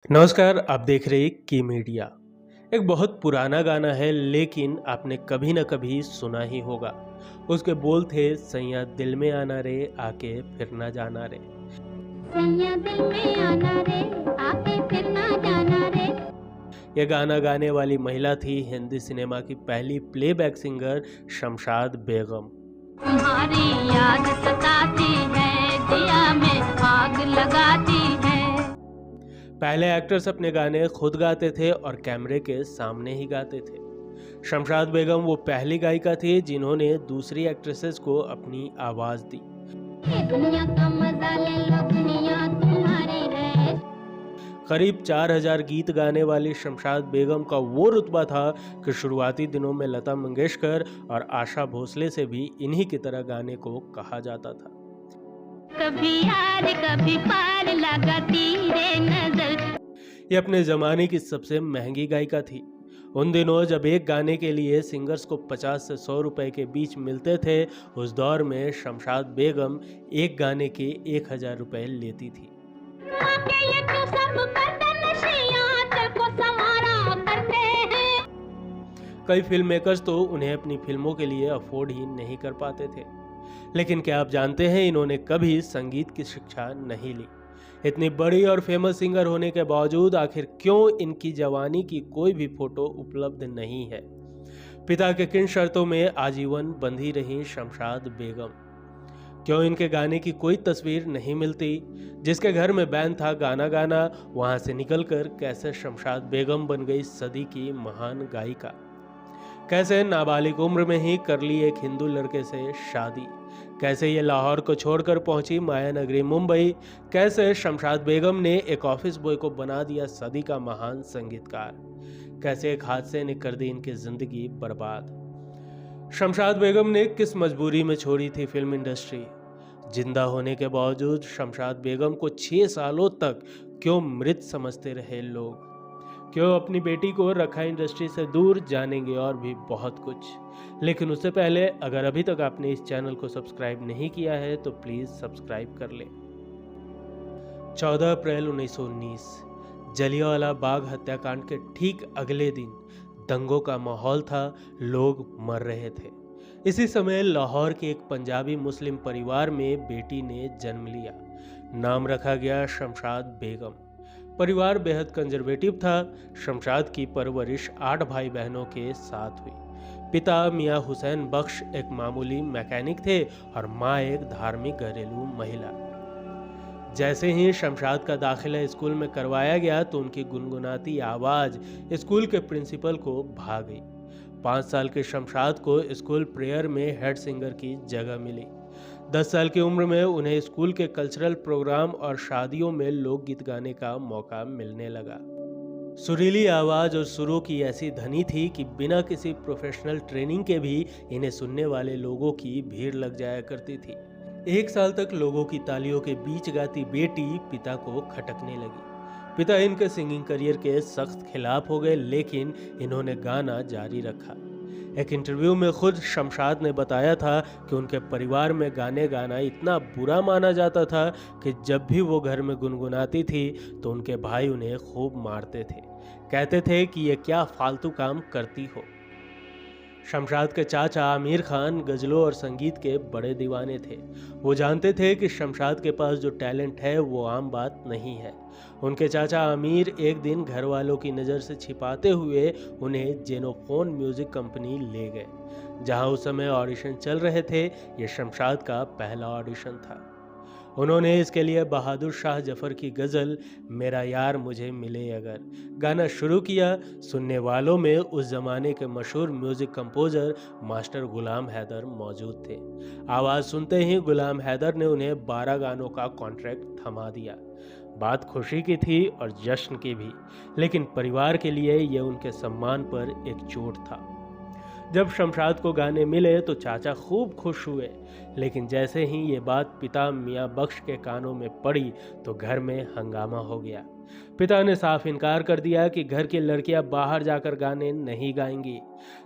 नमस्कार, आप देख रहे हैं की मीडिया। एक बहुत पुराना गाना है लेकिन आपने कभी न कभी सुना ही होगा। उसके बोल थे सैया दिल में आना रे आके फिर ना जाना रे। सैया दिल में आना रे आके फिर ना जाना रे। यह गाना गाने वाली महिला थी हिंदी सिनेमा की पहली प्लेबैक सिंगर शमशाद बेगम। तुम्हारी याद सताती है, दिया में आग लगाती है। पहले एक्टर्स अपने गाने खुद गाते थे और कैमरे के सामने ही गाते थे। शमशाद बेगम वो पहली गायिका थी जिन्होंने दूसरी एक्ट्रेसेस को अपनी आवाज दी। ये दुनिया का मजा ले लो, दुनिया तुम्हारी है। करीब 4000 गीत गाने वाली शमशाद बेगम का वो रुतबा था कि शुरुआती दिनों में लता मंगेशकर और आशा भोसले से भी इन्हीं की तरह गाने को कहा जाता था। कभी हार कभी पार लगाती रे नजर। ये अपने जमाने की सबसे महंगी गायिका थी। उन दिनों जब एक गाने के लिए सिंगर्स को 50 से 100 रुपए के बीच मिलते थे, उस दौर में शमशाद बेगम एक गाने के 1000 रुपए लेती थी। आके ये तो सब करते नशियां को संवारा करते हैं। कई फिल्म मेकर्स तो उन्हें अपनी फिल्मों के लिए अफोर्ड ही नहीं कर पाते थे। लेकिन क्या आप जानते हैं इन्होंने कभी संगीत की शिक्षा नहीं ली। इतनी बड़ी और फेमस सिंगर होने के बावजूद आखिर क्यों इनकी जवानी की कोई भी फोटो उपलब्ध नहीं है? पिता के किन शर्तों में आजीवन बंधी रही शमशाद बेगम? क्यों इनके गाने की कोई तस्वीर नहीं मिलती? जिसके घर में बैंड था गाना गाना, वहां से निकलकर कैसे शमशाद बेगम बन गई सदी की महान गायिका? कैसे नाबालिग उम्र में ही कर ली एक हिंदू लड़के से शादी? कैसे ये लाहौर को छोड़कर पहुंची माया नगरी मुंबई? कैसे शमशाद बेगम ने एक ऑफिस बॉय को बना दिया सदी का महान संगीतकार? कैसे एक हादसे ने कर दी इनकी जिंदगी बर्बाद? शमशाद बेगम ने किस मजबूरी में छोड़ी थी फिल्म इंडस्ट्री? जिंदा होने के बावजूद शमशाद बेगम को 6 सालों तक क्यों मृत समझते रहे लोग? क्यों अपनी बेटी को रखा इंडस्ट्री से दूर? जानेंगे और भी बहुत कुछ। लेकिन उससे पहले अगर अभी तक आपने इस चैनल को सब्सक्राइब नहीं किया है तो प्लीज सब्सक्राइब कर लें। 14 अप्रैल 1919 जलियांवाला बाग हत्याकांड के ठीक अगले दिन दंगों का माहौल था, लोग मर रहे थे। इसी समय लाहौर के एक पंजाबी मुस्लिम परिवार में बेटी ने जन्म लिया। नाम रखा गया शमशाद बेगम। परिवार बेहद कंजर्वेटिव था। शमशाद की परवरिश 8 भाई बहनों के साथ हुई। पिता मियां हुसैन बख्श एक मामूली मैकेनिक थे और माँ एक धार्मिक घरेलू महिला। जैसे ही शमशाद का दाखिला स्कूल में करवाया गया तो उनकी गुनगुनाती आवाज स्कूल के प्रिंसिपल को भा गई। 5 साल के शमशाद को स्कूल प्रेयर में हेड सिंगर की जगह मिली। 10 साल की उम्र में उन्हें स्कूल के कल्चरल प्रोग्राम और शादियों में लोकगीत गाने का मौका मिलने लगा। सुरीली आवाज और सुरों की ऐसी धनी थी कि बिना किसी प्रोफेशनल ट्रेनिंग के भी इन्हें सुनने वाले लोगों की भीड़ लग जाया करती थी। 1 साल तक लोगों की तालियों के बीच गाती बेटी पिता को खटकने लगी। पिता इनके सिंगिंग करियर के सख्त खिलाफ हो गए, लेकिन इन्होंने गाना जारी रखा। एक इंटरव्यू में खुद शमशाद ने बताया था कि उनके परिवार में गाने गाना इतना बुरा माना जाता था कि जब भी वो घर में गुनगुनाती थी तो उनके भाई उन्हें खूब मारते थे। कहते थे कि ये क्या फालतू काम करती हो। शमशाद के चाचा आमिर खान गजलों और संगीत के बड़े दीवाने थे। वो जानते थे कि शमशाद के पास जो टैलेंट है वो आम बात नहीं है। उनके चाचा आमिर एक दिन घर वालों की नज़र से छिपाते हुए उन्हें जेनोफोन म्यूजिक कंपनी ले गए, जहां उस समय ऑडिशन चल रहे थे। ये शमशाद का पहला ऑडिशन था। उन्होंने इसके लिए बहादुर शाह जफर की गज़ल मेरा यार मुझे मिले अगर गाना शुरू किया। सुनने वालों में उस ज़माने के मशहूर म्यूज़िक कंपोज़र मास्टर गुलाम हैदर मौजूद थे। आवाज़ सुनते ही गुलाम हैदर ने उन्हें 12 गानों का कॉन्ट्रैक्ट थमा दिया। बात खुशी की थी और जश्न की भी, लेकिन परिवार के लिए यह उनके सम्मान पर एक चोट था। जब शमशाद को गाने मिले तो चाचा खूब खुश हुए, लेकिन जैसे ही ये बात पिता मियां बख्श के कानों में पड़ी तो घर में हंगामा हो गया। पिता ने साफ इनकार कर दिया कि घर की लड़कियां बाहर जाकर गाने नहीं गाएंगी।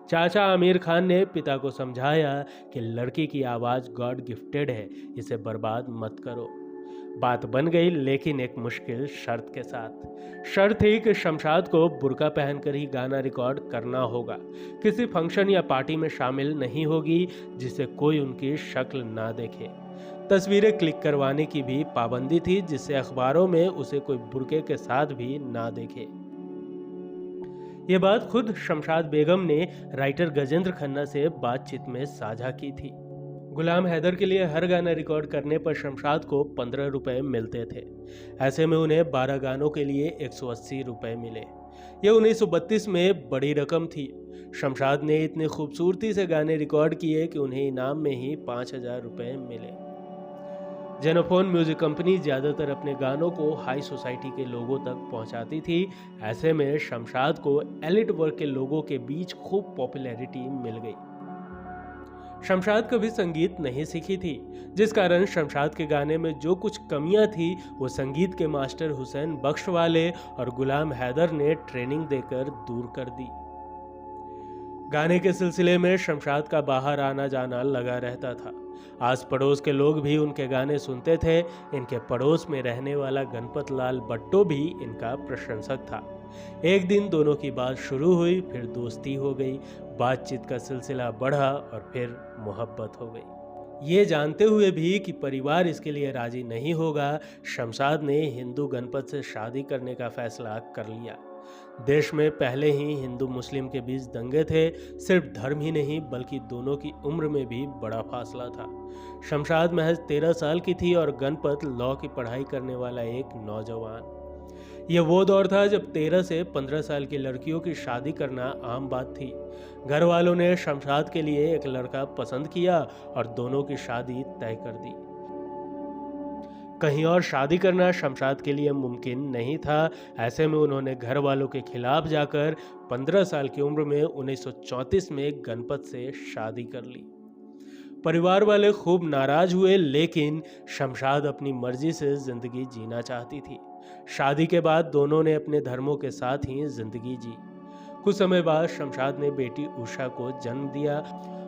चाचा आमिर खान ने पिता को समझाया कि लड़की की आवाज़ गॉड गिफ्टेड है, इसे बर्बाद मत करो। बात बन गई, लेकिन एक मुश्किल शर्त के साथ। शर्त थी कि शमशाद को बुर्का पहनकर ही गाना रिकॉर्ड करना होगा, किसी फंक्शन या पार्टी में शामिल नहीं होगी जिसे कोई उनकी शक्ल ना देखे। तस्वीरें क्लिक करवाने की भी पाबंदी थी, जिससे अखबारों में उसे कोई बुर्के के साथ भी ना देखे। ये बात खुद शमशाद बेगम ने राइटर गजेंद्र खन्ना से बातचीत में साझा की थी। गुलाम हैदर के लिए हर गाना रिकॉर्ड करने पर शमशाद को 15 रुपए मिलते थे। ऐसे में उन्हें 12 गानों के लिए 180 रुपए मिले। यह 1932 में बड़ी रकम थी। शमशाद ने इतनी खूबसूरती से गाने रिकॉर्ड किए कि उन्हें इनाम में ही 5000 रुपए मिले। जेनोफोन म्यूजिक कंपनी ज्यादातर अपने गानों को हाई सोसाइटी के लोगों तक पहुंचाती थी। ऐसे में शमशाद को एलिट वर्ग के लोगों के बीच खूब पॉपुलैरिटी मिल गई। शमशाद कभी संगीत नहीं सीखी थी, जिस कारण शमशाद के गाने में जो कुछ कमियां थी वो संगीत के मास्टर हुसैन बख्श वाले और गुलाम हैदर ने ट्रेनिंग देकर दूर कर दी। गाने के सिलसिले में शमशाद का बाहर आना जाना लगा रहता था। आस पड़ोस के लोग भी उनके गाने सुनते थे। इनके पड़ोस में रहने वाला गणपत लाल बट्टो भी इनका प्रशंसक था। एक दिन दोनों की बात शुरू हुई, फिर दोस्ती हो गई, बातचीत का सिलसिला बढ़ा और फिर मोहब्बत हो गई। ये जानते हुए भी कि परिवार इसके लिए राजी नहीं होगा, शमशाद ने हिंदू गणपत से शादी करने का फैसला कर लिया। देश में पहले ही हिंदू मुस्लिम के बीच दंगे थे। सिर्फ धर्म ही नहीं बल्कि दोनों की उम्र में भी बड़ा फासला था। शमशाद महज 13 साल की थी और गणपत लॉ की पढ़ाई करने वाला एक नौजवान। यह वो दौर था जब 13 से 15 साल की लड़कियों की शादी करना आम बात थी। घर वालों ने शमशाद के लिए एक लड़का पसंद किया और दोनों की शादी तय कर दी। कहीं और शादी करना शमशाद के लिए मुमकिन नहीं था। ऐसे में उन्होंने घर वालों के खिलाफ जाकर 15 साल की उम्र में 1934 में गणपत से शादी कर ली। परिवार वाले खूब नाराज हुए, लेकिन शमशाद अपनी मर्जी से जिंदगी जीना चाहती थी। शादी के बाद दोनों ने अपने धर्मों के साथ ही जिंदगी जी। कुछ समय बाद शमशाद ने बेटी उषा को जन्म दिया।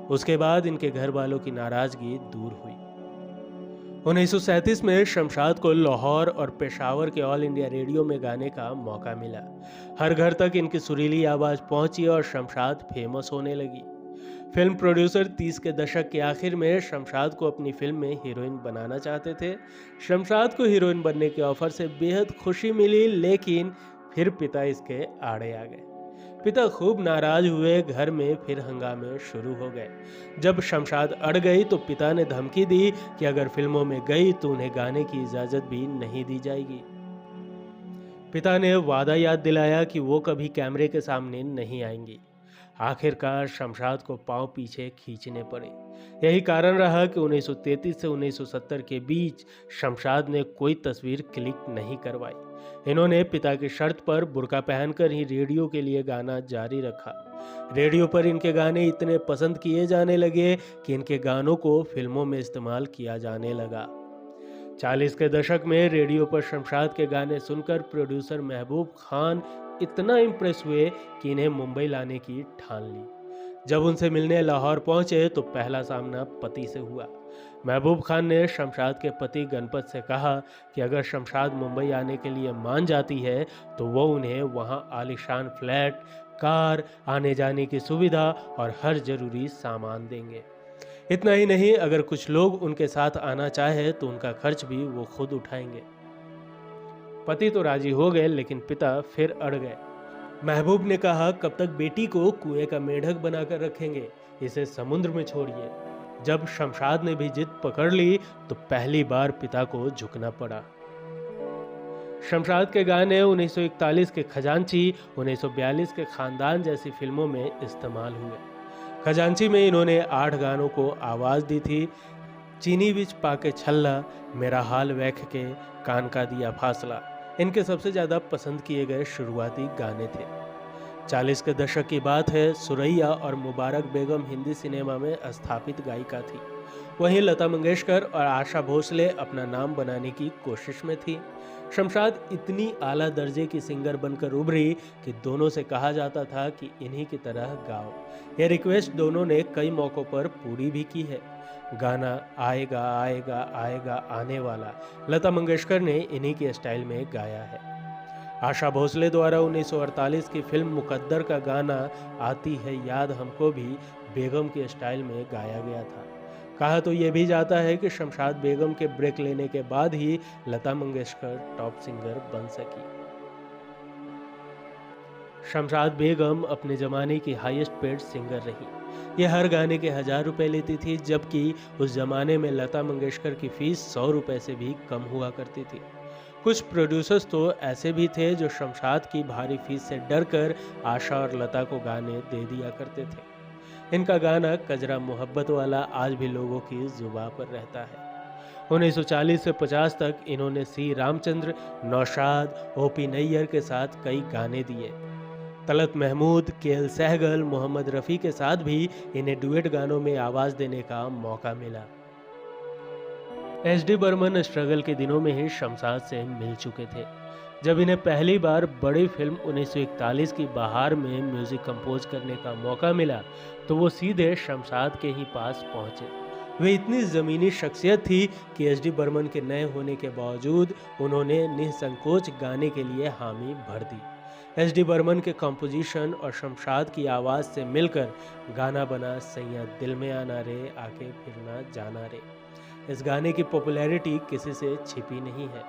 उसके बाद इनके घर वालों की नाराजगी दूर हुई। 1937 में शमशाद को लाहौर और पेशावर के ऑल इंडिया रेडियो में गाने का मौका मिला। हर घर तक इनकी सुरीली आवाज़ पहुंची और शमशाद फेमस होने लगी। फिल्म प्रोड्यूसर 30 के दशक के आखिर में शमशाद को अपनी फिल्म में हीरोइन बनाना चाहते थे। शमशाद को हीरोइन बनने के ऑफर से बेहद खुशी मिली, लेकिन फिर पिता इसके आड़े आ गए। पिता खूब नाराज हुए। घर में फिर हंगामे शुरू हो गए। जब शमशाद अड़ गई तो पिता ने धमकी दी कि अगर फिल्मों में गई तो उन्हें गाने की इजाजत भी नहीं दी जाएगी। पिता ने वादा याद दिलाया कि वो कभी कैमरे के सामने नहीं आएंगी। आखिरकार शमशाद को पांव पीछे खींचने पड़े। यही कारण रहा कि 1933 से 1970 के बीच शमशाद ने कोई तस्वीर क्लिक नहीं करवाई। इन्होंने पिता की शर्त पर बुर्का पहनकर ही रेडियो के लिए गाना जारी रखा। रेडियो पर इनके गाने इतने पसंद किए जाने लगे कि इनके गानों को फिल्मों में इस्तेमाल किया जाने लगा। 40 के दशक में रेडियो पर शमशाद के गाने सुनकर प्रोड्यूसर महबूब खान इतना इम्प्रेस हुए कि इन्हें मुंबई लाने की ठान ली। जब उनसे मिलने लाहौर पहुंचे तो पहला सामना पति से हुआ। महबूब खान ने शमशाद के पति गणपत से कहा कि अगर शमशाद मुंबई आने के लिए मान जाती है तो वो उन्हें वहां आलीशान फ्लैट, कार, आने जाने की सुविधा और हर जरूरी सामान देंगे। इतना ही नहीं, अगर कुछ लोग उनके साथ आना चाहे तो उनका खर्च भी वो खुद उठाएंगे। पति तो राजी हो गए, लेकिन पिता फिर अड़ गए। महबूब ने कहा, कब तक बेटी को कुएं का मेढक बनाकर रखेंगे, इसे समुद्र में छोड़िए। जब शमशाद ने भी जिद पकड़ ली तो पहली बार पिता को झुकना पड़ा। शमशाद के गाने 1941 के खजांची, 1942 के खानदान जैसी फिल्मों में इस्तेमाल हुए। खजांची में इन्होंने 8 गानों को आवाज़ दी थी। चीनी बिच पाके छल्ला, मेरा हाल वैख के, कान का दिया फासला इनके सबसे ज़्यादा पसंद किए गए शुरुआती गाने थे। 40 के दशक की बात है। सुरैया और मुबारक बेगम हिंदी सिनेमा में स्थापित गायिका थी। वहीं लता मंगेशकर और आशा भोसले अपना नाम बनाने की कोशिश में थी। शमशाद इतनी आला दर्जे की सिंगर बनकर उभरी कि दोनों से कहा जाता था कि इन्हीं की तरह गाओ। यह रिक्वेस्ट दोनों ने कई मौकों पर पूरी भी की है। गाना आएगा आएगा आएगा आने वाला लता मंगेशकर ने इन्हीं के स्टाइल में गाया है। आशा भोसले द्वारा 1948 की फिल्म मुकद्दर का गाना आती है याद हमको भी बेगम के स्टाइल में गाया गया था। कहा तो यह भी जाता है कि शमशाद बेगम के ब्रेक लेने के बाद ही लता मंगेशकर टॉप सिंगर बन सकी। शमशाद बेगम अपने जमाने की हाईएस्ट पेड सिंगर रही। यह हर गाने के 1000 रुपए लेती थी, जबकि उस जमाने में लता मंगेशकर की फीस 100 रुपए से भी कम हुआ करती थी। कुछ प्रोड्यूसर्स तो ऐसे भी थे जो शमशाद की भारी फीस से डरकर आशा और लता को गाने दे दिया करते थे। इनका गाना कजरा मोहब्बत वाला आज भी लोगों की जुबान पर रहता है। 1940 से 50 तक इन्होंने सी रामचंद्र, नौशाद, ओपी नैयर के साथ कई गाने दिए। तलत महमूद, केएल सहगल, मोहम्मद रफ़ी के साथ भी इन्हें डुएट गानों में आवाज देने का मौका मिला। एच डी बर्मन स्ट्रगल के दिनों में ही शमशाद से मिल चुके थे। जब इन्हें पहली बार बड़ी फिल्म 1941 की बहार में म्यूजिक कंपोज करने का मौका मिला तो वो सीधे शमशाद के ही पास पहुंचे। वे इतनी ज़मीनी शख्सियत थी कि एच डी बर्मन के नए होने के बावजूद उन्होंने निसंकोच गाने के लिए हामी भर दी। एच डी बर्मन के कंपोजिशन और शमशाद की आवाज़ से मिलकर गाना बना सैया दिल में आना रे आके फिर ना जाना रे। इस गाने की पॉपुलैरिटी किसी से छिपी नहीं है।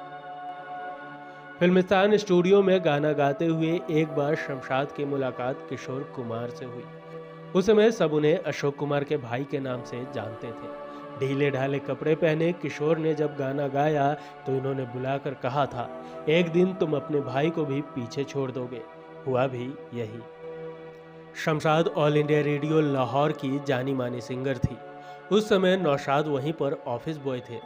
फिल्मिस्तान स्टूडियो में गाना गाते हुए एक बार शमशाद की मुलाकात किशोर कुमार से हुई। उस समय सब उन्हें अशोक कुमार के भाई के नाम से जानते थे। ढीले ढाले कपड़े पहने किशोर ने जब गाना गाया तो इन्होंने बुलाकर कहा था, एक दिन तुम अपने भाई को भी पीछे छोड़ दोगे। हुआ भी यही। Shamshad all India radio Lahore की जानी मानी सिंगर थी। उस समय नौशाद वहीं पर ऑफिस बॉय थे।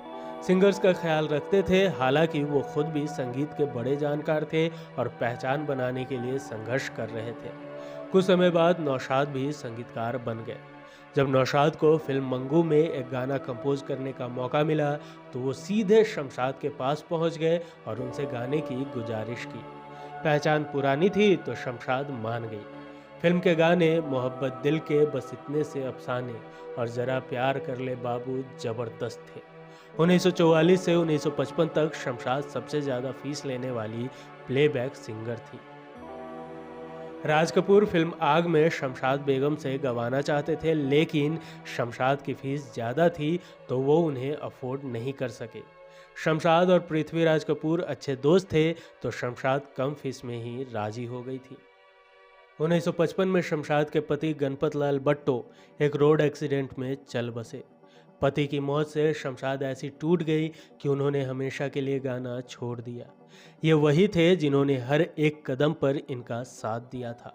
सिंगर्स का ख्याल रखते थे। हालांकि वो खुद भी संगीत के बड़े जानकार थे और पहचान बनाने के लिए संघर्ष कर रहे थे। कुछ समय बाद नौशाद भी संगीतकार बन गए। जब नौशाद को फिल्म मंगू में एक गाना कंपोज करने का मौका मिला तो वो सीधे शमशाद के पास पहुंच गए और उनसे गाने की गुजारिश की। पहचान पुरानी थी तो शमशाद मान गई। फिल्म के गाने मोहब्बत दिल के बस इतने से अफसाने और ज़रा प्यार कर ले बाबू जबरदस्त थे। 1944 से 1955 तक शमशाद सबसे ज़्यादा फीस लेने वाली प्लेबैक सिंगर थी। राज कपूर फिल्म आग में शमशाद बेगम से गवाना चाहते थे, लेकिन शमशाद की फीस ज़्यादा थी तो वो उन्हें अफोर्ड नहीं कर सके। शमशाद और पृथ्वीराज कपूर अच्छे दोस्त थे तो शमशाद कम फीस में ही राजी हो गई थी। 1955 में शमशाद के पति गणपत लाल बट्टो एक रोड एक्सीडेंट में चल बसे। पति की मौत से शमशाद ऐसी टूट गई कि उन्होंने हमेशा के लिए गाना छोड़ दिया। ये वही थे जिन्होंने हर एक कदम पर इनका साथ दिया था।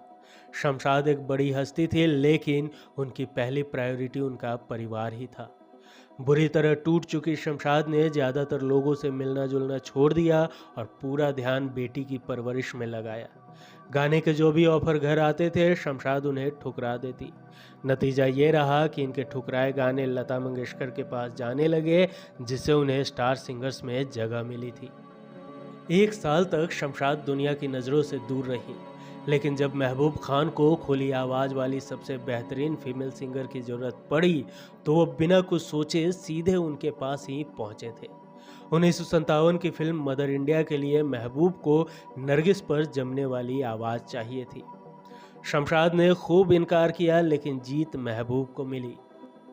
शमशाद एक बड़ी हस्ती थी, लेकिन उनकी पहली प्रायोरिटी उनका परिवार ही था। बुरी तरह टूट चुकी शमशाद ने ज़्यादातर लोगों से मिलना जुलना छोड़ दिया और पूरा ध्यान बेटी की परवरिश में लगाया। गाने के जो भी ऑफर घर आते थे शमशाद उन्हें ठुकरा देती। नतीजा ये रहा कि इनके ठुकराए गाने लता मंगेशकर के पास जाने लगे, जिससे उन्हें स्टार सिंगर्स में जगह मिली थी। 1 साल तक शमशाद दुनिया की नज़रों से दूर रही, लेकिन जब महबूब खान को खुली आवाज़ वाली सबसे बेहतरीन फीमेल सिंगर की ज़रूरत पड़ी तो वो बिना कुछ सोचे सीधे उनके पास ही पहुँचे थे। 1957 की फिल्म मदर इंडिया के लिए महबूब को नरगिस पर जमने वाली आवाज़ चाहिए थी। शमशाद ने खूब इनकार किया, लेकिन जीत महबूब को मिली।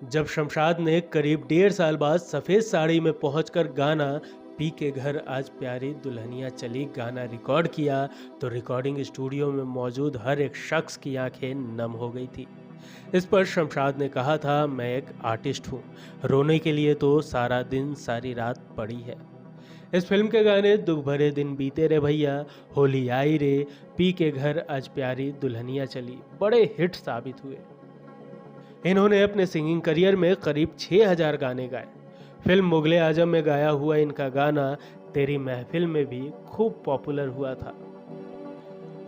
जब शमशाद ने करीब 1.5 साल बाद सफ़ेद साड़ी में पहुंचकर गाना पी के घर आज प्यारी दुल्हनिया चली गाना रिकॉर्ड किया तो रिकॉर्डिंग स्टूडियो में मौजूद हर एक शख्स की आंखें नम हो गई थी। इस पर शमशाद ने कहा था, मैं एक आर्टिस्ट हूँ, रोने के लिए तो सारा दिन सारी रात पड़ी है। इस फिल्म के गाने दुख भरे दिन बीते रे भैया, होली आई रे, पी के घर आज प्यारी दुल्हनिया चली बड़े हिट साबित हुए। इन्होंने अपने सिंगिंग करियर में करीब 6000 गाने गाए। फिल्म मुगले आजम में गाया हुआ इनका गाना तेरी महफिल में भी खूब पॉपुलर हुआ था।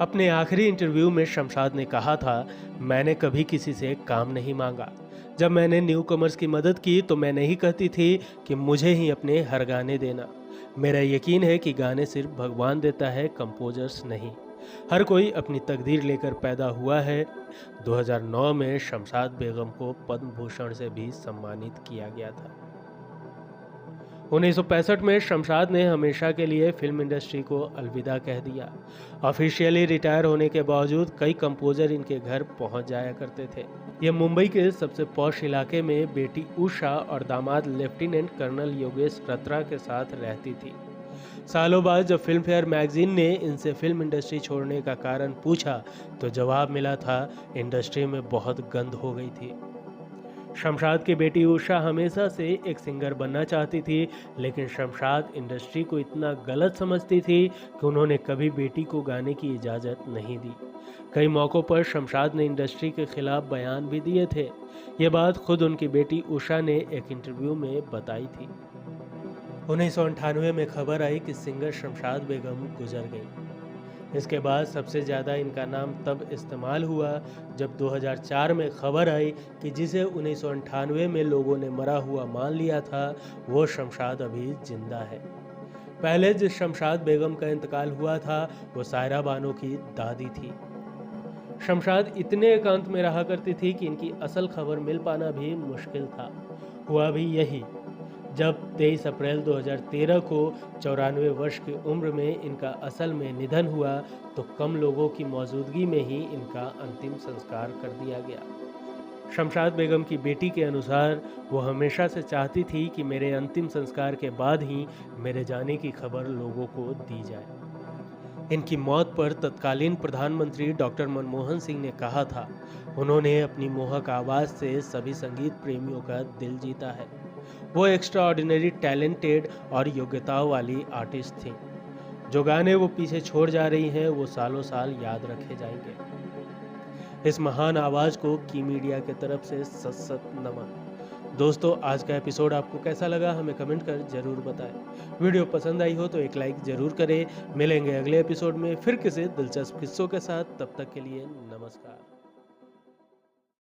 अपने आखिरी इंटरव्यू में शमशाद ने कहा था, मैंने कभी किसी से काम नहीं मांगा। जब मैंने न्यू कमर्स की मदद की तो मैं नहीं कहती थी कि मुझे ही अपने हर गाने देना। मेरा यकीन है कि गाने सिर्फ भगवान देता है, कंपोजर्स नहीं। हर कोई अपनी तकदीर लेकर पैदा हुआ है। 2009 में शमशाद बेगम को पद्म भूषण से भी सम्मानित किया गया था। 1965 में शमशाद ने हमेशा के लिए फिल्म इंडस्ट्री को अलविदा कह दिया। ऑफिशियली रिटायर होने के बावजूद कई कंपोजर इनके घर पहुंच जाया करते थे। ये मुंबई के सबसे पॉश इलाके में बेटी उषा और दामाद लेफ्टिनेंट कर्नल योगेश रत्रा के साथ रहती थी। सालों बाद जब फिल्म फेयर मैगजीन ने इनसे फिल्म इंडस्ट्री छोड़ने का कारण पूछा तो जवाब मिला था, इंडस्ट्री में बहुत गंद हो गई थी। शमशाद की बेटी उषा हमेशा से एक सिंगर बनना चाहती थी, लेकिन शमशाद इंडस्ट्री को इतना गलत समझती थी कि उन्होंने कभी बेटी को गाने की इजाज़त नहीं दी। कई मौक़ों पर शमशाद ने इंडस्ट्री के खिलाफ बयान भी दिए थे। ये बात खुद उनकी बेटी उषा ने एक इंटरव्यू में बताई थी। 1998 में खबर आई कि सिंगर शमशाद बेगम गुजर गई। इसके बाद सबसे ज़्यादा इनका नाम तब इस्तेमाल हुआ जब 2004 में खबर आई कि जिसे 1998 में लोगों ने मरा हुआ मान लिया था, वो शमशाद अभी जिंदा है। पहले जिस शमशाद बेगम का इंतकाल हुआ था वो सायरा बानो की दादी थी। शमशाद इतने एकांत में रहा करती थी कि इनकी असल खबर मिल पाना भी मुश्किल था। हुआ भी यही जब 23 अप्रैल 2013 को 94 वर्ष की उम्र में इनका असल में निधन हुआ तो कम लोगों की मौजूदगी में ही इनका अंतिम संस्कार कर दिया गया। शमशाद बेगम की बेटी के अनुसार वो हमेशा से चाहती थी कि मेरे अंतिम संस्कार के बाद ही मेरे जाने की खबर लोगों को दी जाए। इनकी मौत पर तत्कालीन प्रधानमंत्री डॉक्टर मनमोहन सिंह ने कहा था, उन्होंने अपनी मोहक आवाज़ से सभी संगीत प्रेमियों का दिल जीता है। वो एक्स्ट्रा ऑर्डिनरी टैलेंटेड और योग्यताओं वाली आर्टिस्ट थी। जो गाने वो पीछे छोड़ जा रही हैं वो सालों साल याद रखे जाएंगे। इस महान आवाज़ को की मीडिया की तरफ से सत सत नमन। दोस्तों, आज का एपिसोड आपको कैसा लगा हमें कमेंट कर जरूर बताएं। वीडियो पसंद आई हो तो एक लाइक जरूर करें। मिलेंगे अगले एपिसोड में फिर किसी दिलचस्प किस्सों के साथ। तब तक के लिए नमस्कार।